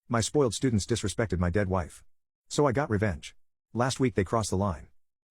My spoiled students disrespected my dead wife. So I got revenge. Last week they crossed the line.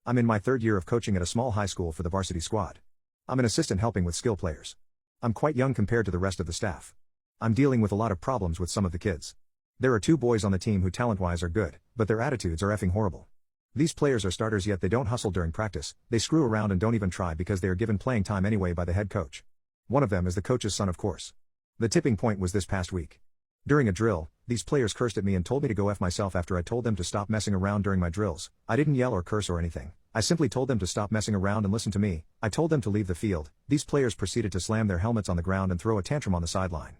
I'm in my third year of coaching at a small high school for the varsity squad. I'm an assistant helping with skill players. I'm quite young compared to the rest of the staff. I'm dealing with a lot of problems with some of the kids. There are 2 boys on the team who talent-wise are good, but their attitudes are effing horrible. These players are starters yet they don't hustle during practice, they screw around and don't even try because they are given playing time anyway by the head coach. One of them is the coach's son, of course. The tipping point was this past week. During a drill, these players cursed at me and told me to go F myself after I told them to stop messing around during my drills. I didn't yell or curse or anything. I simply told them to stop messing around and listen to me. I told them to leave the field. These players proceeded to slam their helmets on the ground and throw a tantrum on the sideline.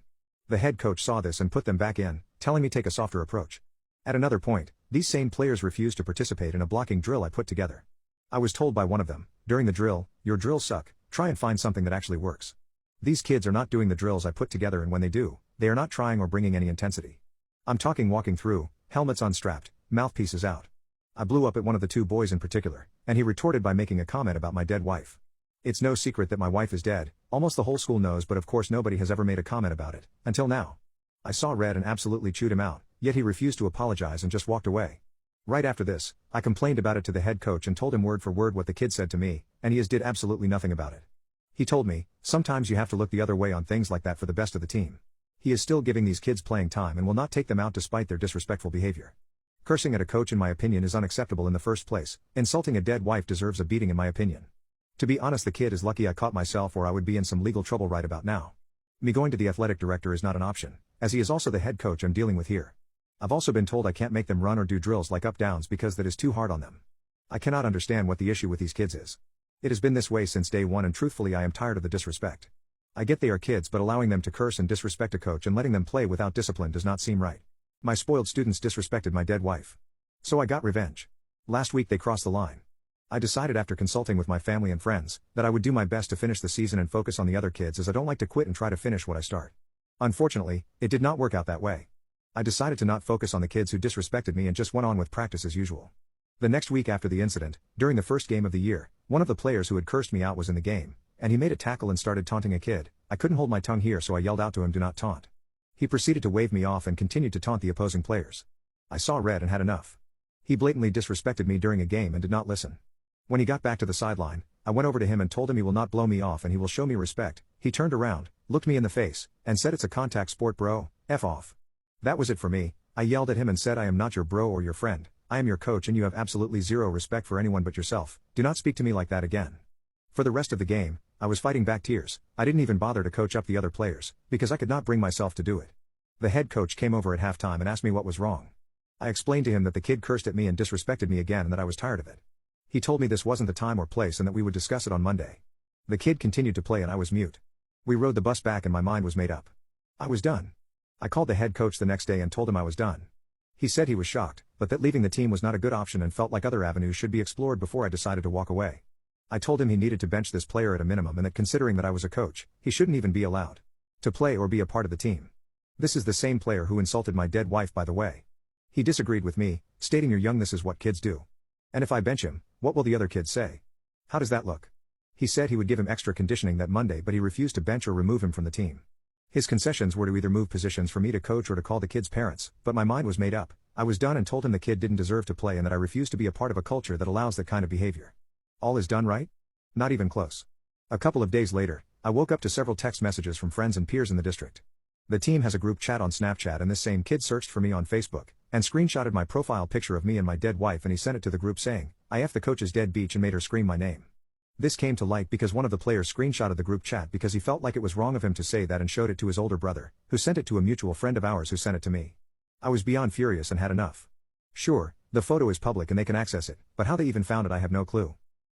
The head coach saw this and put them back in, telling me take a softer approach. At another point, these same players refused to participate in a blocking drill I put together. I was told by one of them, during the drill, "Your drills suck, try and find something that actually works." These kids are not doing the drills I put together, and when they do, they are not trying or bringing any intensity. I'm talking walking through, helmets unstrapped, mouthpieces out. I blew up at one of the 2 boys in particular, and he retorted by making a comment about my dead wife. It's no secret that my wife is dead, almost the whole school knows, but of course nobody has ever made a comment about it, until now. I saw red and absolutely chewed him out, yet he refused to apologize and just walked away. Right after this, I complained about it to the head coach and told him word for word what the kid said to me, and he did absolutely nothing about it. He told me, sometimes you have to look the other way on things like that for the best of the team. He is still giving these kids playing time and will not take them out despite their disrespectful behavior. Cursing at a coach in my opinion is unacceptable in the first place. Insulting a dead wife deserves a beating in my opinion. To be honest, the kid is lucky I caught myself, or I would be in some legal trouble right about now. Me going to the athletic director is not an option, as he is also the head coach I'm dealing with here. I've also been told I can't make them run or do drills like up-downs because that is too hard on them. I cannot understand what the issue with these kids is. It has been this way since day one, and truthfully I am tired of the disrespect. I get they are kids, but allowing them to curse and disrespect a coach and letting them play without discipline does not seem right. My spoiled students disrespected my dead wife. So I got revenge. Last week they crossed the line. I decided after consulting with my family and friends, that I would do my best to finish the season and focus on the other kids, as I don't like to quit and try to finish what I start. Unfortunately, it did not work out that way. I decided to not focus on the kids who disrespected me and just went on with practice as usual. The next week after the incident, during the first game of the year, one of the players who had cursed me out was in the game, and he made a tackle and started taunting a kid. I couldn't hold my tongue here, so I yelled out to him, "Do not taunt." He proceeded to wave me off and continued to taunt the opposing players. I saw red and had enough. He blatantly disrespected me during a game and did not listen. When he got back to the sideline, I went over to him and told him he will not blow me off and he will show me respect. He turned around, looked me in the face, and said, "It's a contact sport, bro, F off." That was it for me. I yelled at him and said, "I am not your bro or your friend. I am your coach and you have absolutely zero respect for anyone but yourself. Do not speak to me like that again." For the rest of the game, I was fighting back tears. I didn't even bother to coach up the other players, because I could not bring myself to do it. The head coach came over at halftime and asked me what was wrong. I explained to him that the kid cursed at me and disrespected me again and that I was tired of it. He told me this wasn't the time or place and that we would discuss it on Monday. The kid continued to play and I was mute. We rode the bus back and my mind was made up. I was done. I called the head coach the next day and told him I was done. He said he was shocked, but that leaving the team was not a good option and felt like other avenues should be explored before I decided to walk away. I told him he needed to bench this player at a minimum and that considering that I was a coach, he shouldn't even be allowed to play or be a part of the team. This is the same player who insulted my dead wife, by the way. He disagreed with me, stating, "You're young, this is what kids do. And if I bench him, what will the other kids say? How does that look?" He said he would give him extra conditioning that Monday, but he refused to bench or remove him from the team. His concessions were to either move positions for me to coach or to call the kid's parents, but my mind was made up. I was done and told him the kid didn't deserve to play and that I refused to be a part of a culture that allows that kind of behavior. All is done right? Not even close. A couple of days later, I woke up to several text messages from friends and peers in the district. The team has a group chat on Snapchat and this same kid searched for me on Facebook, and screenshotted my profile picture of me and my dead wife and he sent it to the group saying, "I F the coach's dead beach," and made her scream my name. This came to light because one of the players screenshotted the group chat because he felt like it was wrong of him to say that and showed it to his older brother, who sent it to a mutual friend of ours who sent it to me. I was beyond furious and had enough. Sure, the photo is public and they can access it, but how they even found it I have no clue.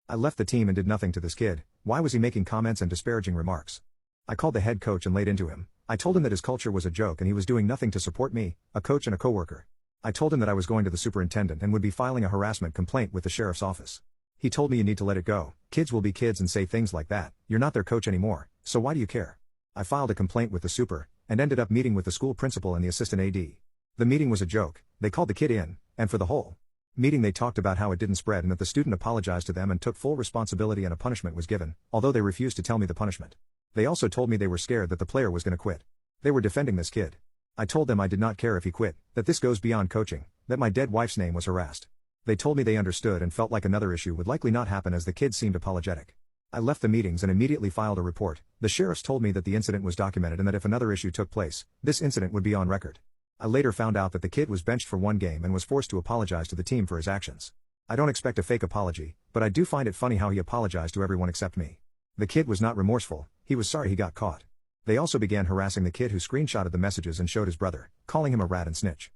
I left the team and did nothing to this kid. Why was he making comments and disparaging remarks? I called the head coach and laid into him. I told him that his culture was a joke and he was doing nothing to support me, a coach and a coworker. I told him that I was going to the superintendent and would be filing a harassment complaint with the sheriff's office. He told me, "You need to let it go. Kids will be kids and say things like that. You're not their coach anymore, so why do you care?" I filed a complaint with the super, and ended up meeting with the school principal and the assistant AD. The meeting was a joke. They called the kid in, and for the whole meeting they talked about how it didn't spread and that the student apologized to them and took full responsibility and a punishment was given, although they refused to tell me the punishment. They also told me they were scared that the player was going to quit. They were defending this kid. I told them I did not care if he quit, that this goes beyond coaching, that my dead wife's name was harassed. They told me they understood and felt like another issue would likely not happen as the kid seemed apologetic. I left the meetings and immediately filed a report. The sheriffs told me that the incident was documented and that if another issue took place, this incident would be on record. I later found out that the kid was benched for one game and was forced to apologize to the team for his actions. I don't expect a fake apology, but I do find it funny how he apologized to everyone except me. The kid was not remorseful, he was sorry he got caught. They also began harassing the kid who screenshotted the messages and showed his brother, calling him a rat and snitch.